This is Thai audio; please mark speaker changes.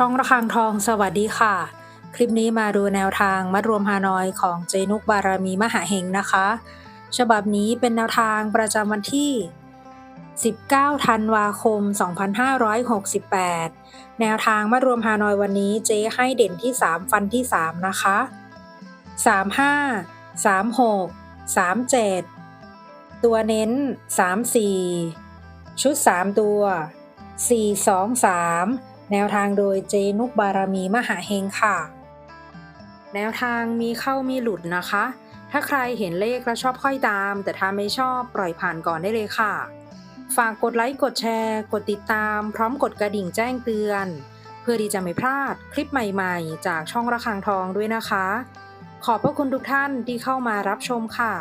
Speaker 1: ช่องระฆังทองสวัสดีค่ะคลิปนี้มาดูแนวทางมัดรวมฮานอยของเจนุกบารมีมหาเฮงนะคะฉบับนี้เป็นแนวทางประจำวันที่19ธันวาคม2568แนวทางมัดรวมฮานอยวันนี้เจให้เด่นที่3ฟันที่3นะคะ35 36 37ตัวเน้น34ชุด3ตัว423แนวทางโดยเจนุกบารมีมหาเฮงค่ะแนวทางมีเข้ามีหลุดนะคะถ้าใครเห็นเลขแล้วชอบค่อยตามแต่ถ้าไม่ชอบปล่อยผ่านก่อนได้เลยค่ะฝากกดไลค์กดแชร์กดติดตามพร้อมกดกระดิ่งแจ้งเตือนเพื่อที่จะไม่พลาดคลิปใหม่ๆจากช่องระฆังทองด้วยนะคะขอบพระคุณทุกท่านที่เข้ามารับชมค่ะ